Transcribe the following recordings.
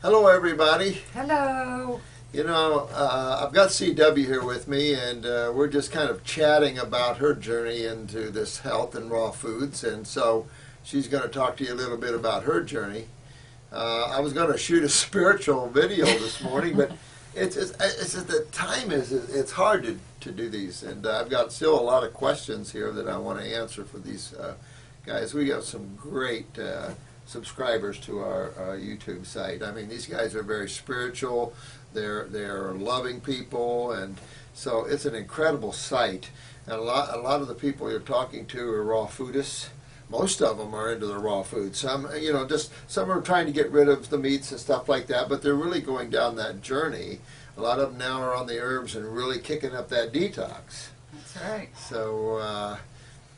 Hello, everybody. Hello. I've got CW here with me, and we're just kind of chatting about her journey into this health and raw foods. And so she's going to talk to you a little bit about her journey. I was going to shoot a spiritual video this morning, but it's just the time it's hard to do these. And I've got still a lot of questions here that I want to answer for these guys. We got some great subscribers to our YouTube site. I mean, these guys are very spiritual. They're loving people, and so it's an incredible site. And a lot of the people you're talking to are raw foodists. Most of them are into the raw food. Some, some are trying to get rid of the meats and stuff like that, but they're really going down that journey. A lot of them now are on the herbs and really kicking up that detox. That's right. So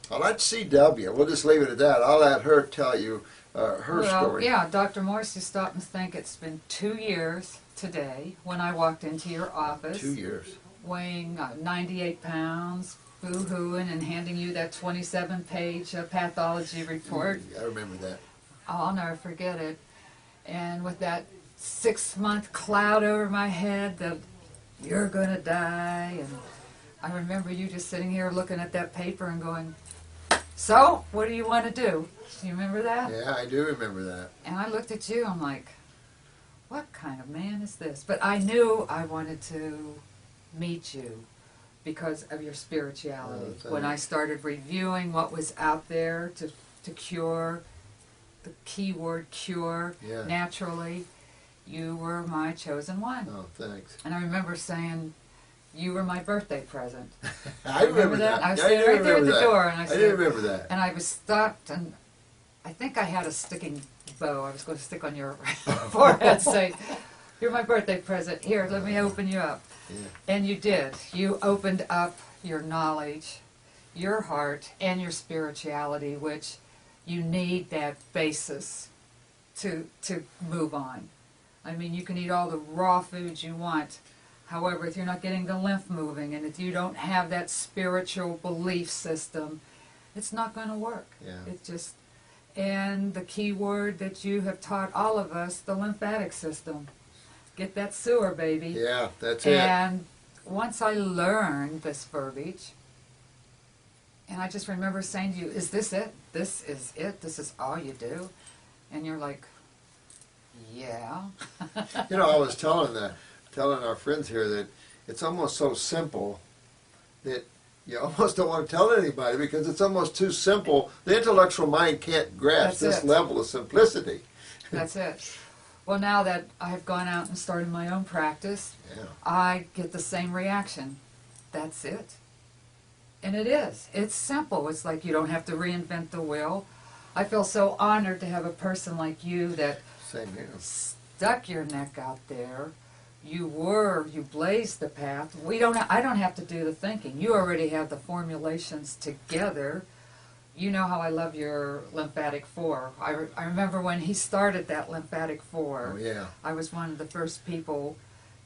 I'll let CW. We'll just leave it at that. I'll let her tell you her story. Yeah, Dr. Morse, you stop and think it's been 2 years today when I walked into your office. 2 years. Weighing 98 pounds, boo-hooing, and handing you that 27-page pathology report. I remember that. I'll never forget it. And with that 6-month cloud over my head that you're going to die. And I remember you just sitting here looking at that paper and going, so, what do you want to do? Do you remember that? Yeah, I do remember that. And I looked at you, I'm like, what kind of man is this? But I knew I wanted to meet you because of your spirituality. When I started reviewing what was out there to cure, the keyword cure, naturally, you were my chosen one. Oh, thanks. And I remember saying, you were my birthday present. I remember that. I was standing right there at the door, and I said, I didn't remember that. And I was stopped, and I think I had a sticking bow I was going to stick on your forehead, say, you're my birthday present. Here, let me open you up. Yeah. And you did. You opened up your knowledge, your heart, and your spirituality, which you need that basis to move on. I mean, you can eat all the raw foods you want. However, if you're not getting the lymph moving, and if you don't have that spiritual belief system, it's not going to work. Yeah. It just, and the key word that you have taught all of us, the lymphatic system. Get that sewer, baby. Yeah, that's it. And once I learned this verbiage, and I just remember saying to you, is this it? This is it? This is all you do? And you're like, yeah. I was telling our friends here that it's almost so simple that you almost don't want to tell anybody because it's almost too simple. The intellectual mind can't grasp this level of simplicity. That's it. Well, now that I've gone out and started my own practice, I get the same reaction. That's it. And it is. It's simple. It's like you don't have to reinvent the wheel. I feel so honored to have a person like you that stuck your neck out there. You blazed the path. I don't have to do the thinking. You already have the formulations together. You know how I love your lymphatic 4. I remember when he started that lymphatic 4. Oh, yeah. I was one of the first people.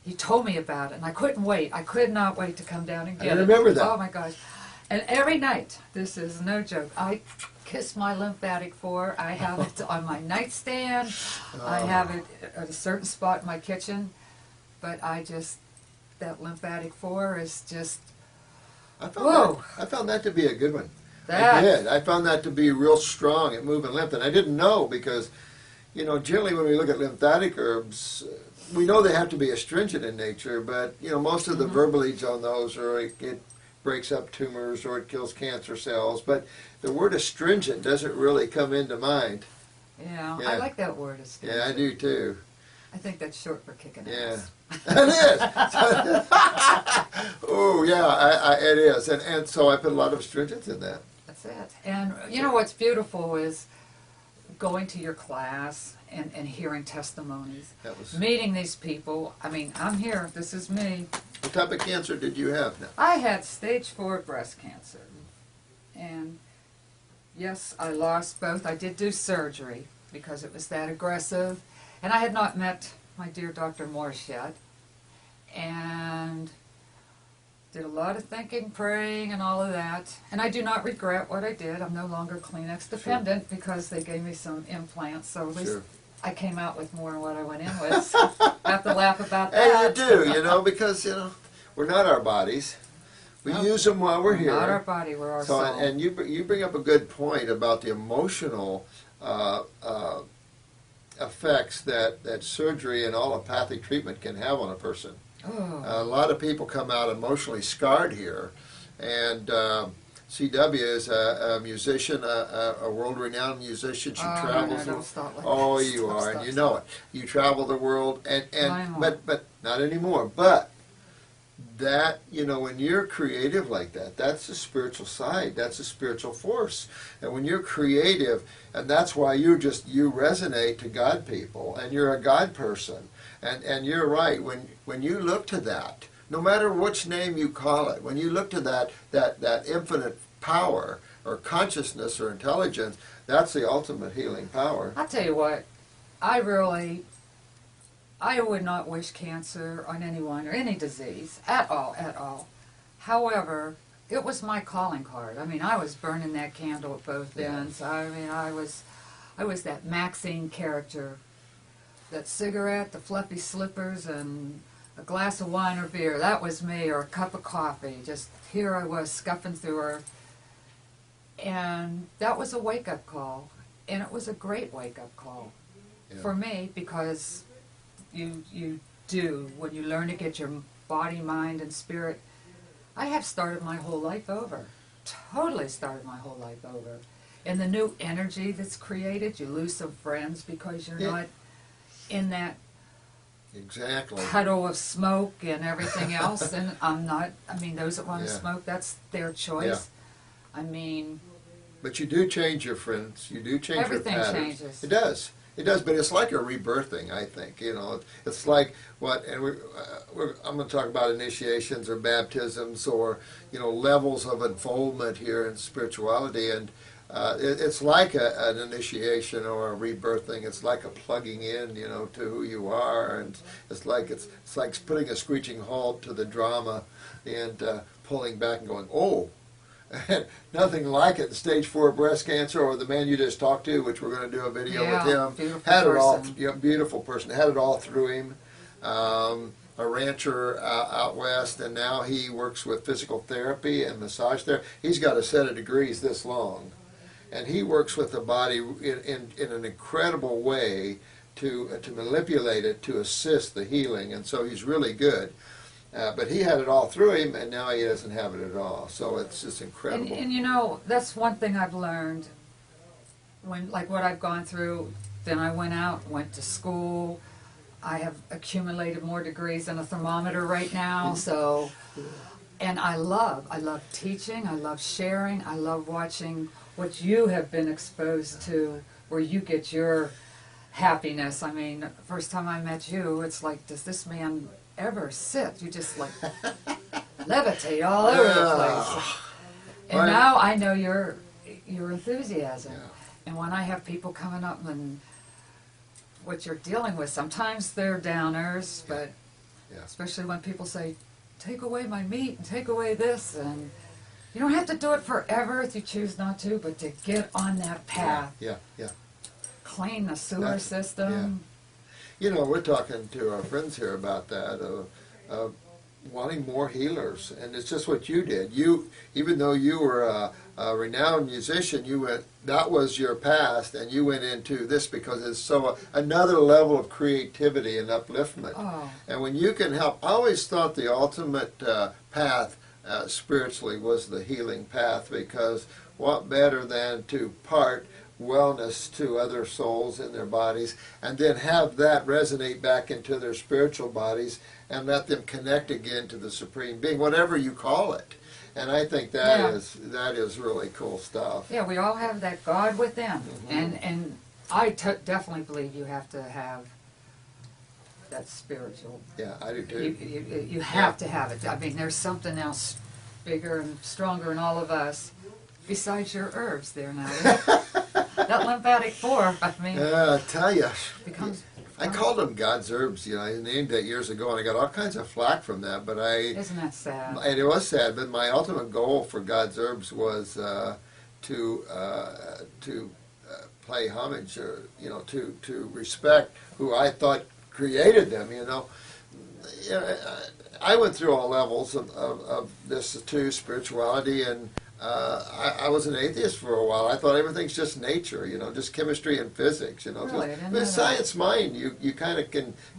He told me about it, and I couldn't wait. I could not wait to come down and get it. I remember that. Oh, my gosh. And every night, this is no joke, I kiss my lymphatic 4. I have it on my nightstand. I have it at a certain spot in my kitchen. But that lymphatic 4 is just, I found that to be a good one. I did. I found that to be real strong at moving lymph. And I didn't know because, generally when we look at lymphatic herbs, we know they have to be astringent in nature, but, most of the verbalage on those are it breaks up tumors or it kills cancer cells. But the word astringent doesn't really come into mind. Yeah. I like that word, astringent. Yeah, I do too. I think that's short for kicking It ass. is. Oh, yeah, it is. And so I put a lot of astringents in that. That's it. And what's beautiful is going to your class and hearing testimonies, meeting these people. I mean, I'm here. This is me. What type of cancer did you have now? I had stage 4 breast cancer. And yes, I lost both. I did do surgery because it was that aggressive. And I had not met my dear Dr. Morse yet. And did a lot of thinking, praying, and all of that. And I do not regret what I did. I'm no longer Kleenex dependent because they gave me some implants. So at least I came out with more than what I went in with. So I have to laugh about Hey, that. you do, because, we're not our bodies. We No, use them while we're here. Not our body, we're our So, soul. and you bring up a good point about the emotional effects that surgery and allopathic treatment can have on a person. Oh. A lot of people come out emotionally scarred here, and CW is a musician, a world-renowned musician. She travels. No, don't stop like Oh, that. you Stop, are, stop, and you stop. know it. You travel the world, Not anymore. but not anymore. But that, when you're creative like that, that's the spiritual side. That's a spiritual force. And when you're creative, and that's why you resonate to God people, and you're a God person. And you're right. When you look to that, no matter which name you call it, when you look to that infinite power or consciousness or intelligence, that's the ultimate healing power. I'll tell you what, I would not wish cancer on anyone or any disease at all. However, it was my calling card. I mean, I was burning that candle at both ends. I mean, I was that Maxine character. That cigarette, the fluffy slippers, and a glass of wine or beer. That was me, or a cup of coffee. Just here I was scuffing through her. And that was a wake-up call. And it was a great wake-up call for me, because you do, when you learn to get your body, mind, and spirit. I have started my whole life over. Totally started my whole life over. And the new energy that's created, you lose some friends because you're not in that puddle of smoke and everything else. And I'm not, those that want to smoke, that's their choice. But you do change your friends. You do change everything your patterns. Changes. It does. It does, but it's like a rebirthing, I think. It's like what, and I'm going to talk about initiations or baptisms or, levels of unfoldment here in spirituality. And it's like an initiation or a rebirthing. It's like a plugging in, to who you are, and it's like putting a screeching halt to the drama and pulling back and going, oh. Nothing like it. Stage 4 breast cancer, or the man you just talked to, which we're going to do a video with him. Had it all. Beautiful person. Had it all through him. A rancher out west, and now he works with physical therapy and massage therapy. He's got a set of degrees this long, and he works with the body in an incredible way to manipulate it to assist the healing, and so he's really good. But he had it all through him, and now he doesn't have it at all. So it's just incredible. And that's one thing I've learned. Like what I've gone through, then I went to school. I have accumulated more degrees than a thermometer right now. So, and I love teaching. I love sharing. I love watching what you have been exposed to, where you get your happiness. The first time I met you, it's like, does this man ever sit? You just levitate all over the place. And now I know your enthusiasm. And when I have people coming up and what you're dealing with, sometimes they're downers, but especially when people say, take away my meat and take away this, and you don't have to do it forever if you choose not to, but to get on that path. Clean the sewer system. We're talking to our friends here about that, wanting more healers, and it's just what you did. Even though you were a renowned musician, that was your past, and you went into this because it's another level of creativity and upliftment. Oh. And when you can help, I always thought the ultimate path spiritually was the healing path, because what better than to part wellness to other souls in their bodies, and then have that resonate back into their spiritual bodies and let them connect again to the Supreme Being, whatever you call it. And I think that is really cool stuff. Yeah, we all have that God within, and I definitely believe you have to have that spiritual. Yeah, I do too. You have to have it. There's something else bigger and stronger in all of us besides your herbs there now. That lymphatic 4, I tell you, becomes. I called them God's herbs. I named that years ago, and I got all kinds of flack from that. But Isn't that sad? And it was sad. But my ultimate goal for God's herbs was to pay homage, to respect who I thought created them. I went through all levels of this too, spirituality, and I was an atheist for a while. I thought everything's just nature, just chemistry and physics, Really? But science mind, you kind of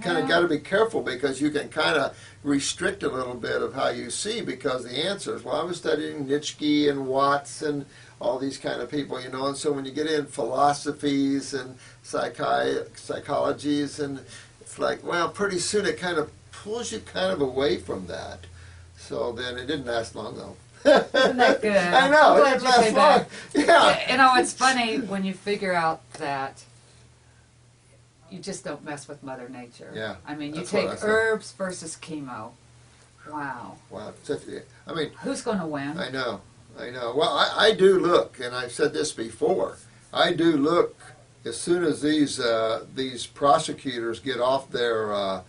got to be careful because you can kind of restrict a little bit of how you see because the answers. Well, I was studying Nietzsche and Watts and all these kind of people, and so when you get in philosophies and psychologies, and it's like, well, pretty soon it kind of pulls you kind of away from that. So then it didn't last long though. Isn't that good? I know. I'm glad you came back. Yeah. It's funny when you figure out that you just don't mess with Mother Nature. Yeah. I mean, you That's what take I said. herbs versus chemo. Wow. Wow. I mean, Who's going to win? I know. Well, I do look, and I've said this before. I do look as soon as these prosecutors get off their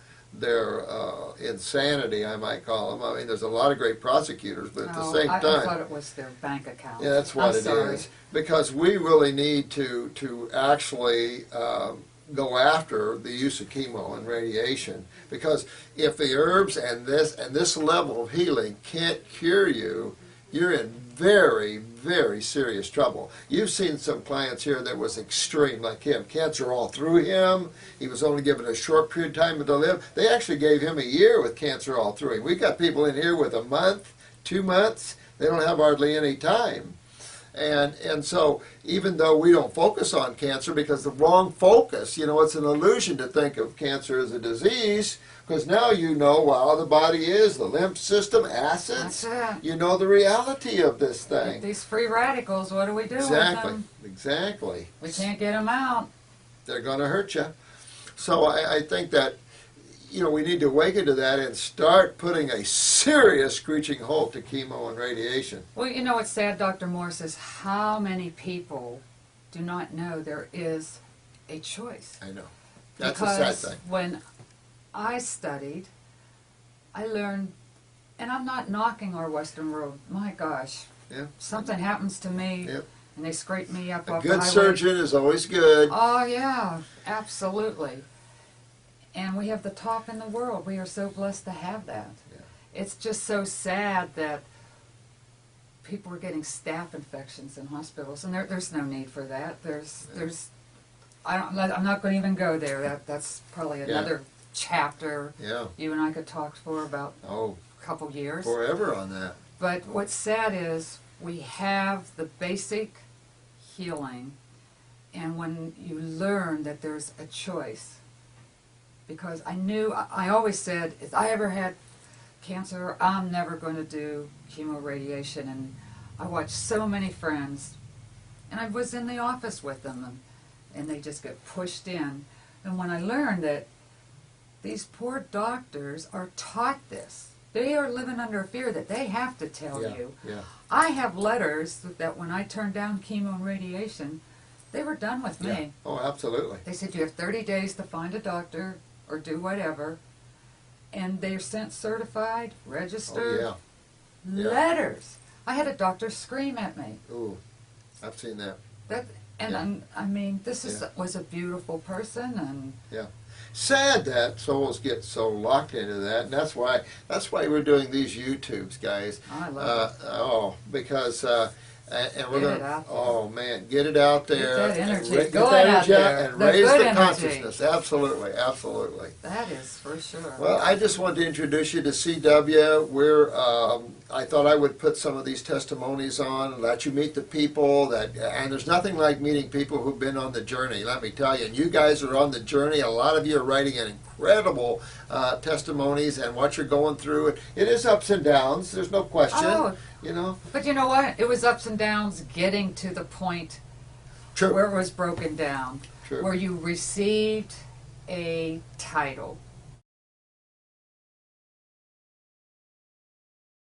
insanity, I might call them. I mean, there's a lot of great prosecutors, but at the same I time, thought it was their bank account. yeah, that's what I'm it sorry. is. Because we really need to actually go after the use of chemo and radiation. Because if the herbs and this level of healing can't cure you, you're in very, very serious trouble. You've seen some clients here that was extreme, like him. Cancer all through him. He was only given a short period of time to live. They actually gave him a year with cancer all through him. We got people in here with a month, 2 months. They don't have hardly any time. And so even though we don't focus on cancer because the wrong focus, it's an illusion to think of cancer as a disease because now how the body is, the lymph system, acids. That's it. You know the reality of this thing. These free radicals, what do we do with them? Exactly. We can't get them out. They're going to hurt you. So I think that we need to awaken to that and start putting a serious screeching halt to chemo and radiation. Well, what's sad, Dr. Morse, is how many people do not know there is a choice. I know. That's because a sad thing. When I studied, I learned, and I'm not knocking our Western world, my gosh. Yeah. Something happens to me, Yep. and they scrape me up A off the good highway. surgeon is always good. Oh, yeah, absolutely. And we have the top in the world. We are so blessed to have that. Yeah. It's just so sad that people are getting staph infections in hospitals, and there's no need for that. I'm not going to even go there. That's probably another chapter. Yeah. You and I could talk for about Oh, a couple years. forever on that. But what's sad is we have the basic healing, and when you learn that there's a choice, because I always said, if I ever had cancer, I'm never going to do chemoradiation, and I watched so many friends, and I was in the office with them, and they just get pushed in. And when I learned that these poor doctors are taught this, they are living under fear that they have to tell you. Yeah. I have letters that when I turned down chemo and radiation, they were done with me. Yeah. Oh, absolutely. They said you have 30 days to find a doctor or do whatever, and they're sent certified, registered Oh, yeah. letters. I had a doctor scream at me. Ooh, I've seen that. I mean, this Yeah. was a beautiful person, and Yeah. Sad that souls get so locked into that, and that's why we're doing these YouTubes, guys. I love it. Because and we're Get going it out there. oh man, get it out there. that energy Get going that out energy there. and The raise good the energy. consciousness. Absolutely, absolutely. That is for sure. Well, I just wanted to introduce you to CW. I thought I would put some of these testimonies on and let you meet the people and there's nothing like meeting people who've been on the journey, let me tell you. And you guys are on the journey. A lot of you are writing an incredible testimonies and what you're going through. It is ups and downs. There's no question. Oh. You know. But you know what? It was ups and downs getting to the point True. where it was broken down, True. where you received a title.